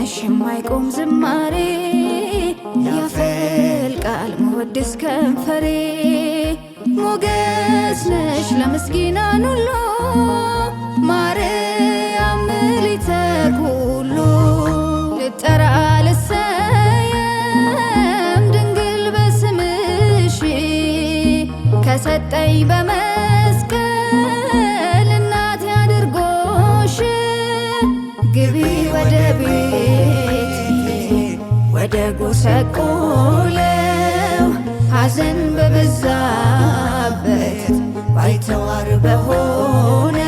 ነሽ የማይቆም ዝማሬ ያፈልቃል መወድስ ከንፈሬ ሞገስ ነሽ ለምስኪናን ሁሉ ማርያም ምልዕተ ኩሉ ልጠራ ልሰየም ድንግል በስምሽ ከሰጠኝ በመስቀል እናቴ አድርጎሽ ግቢ ወደ ቤት ወደ ጎሰቆለው ሐዘን በበዛበት ባይተዋር በሆነ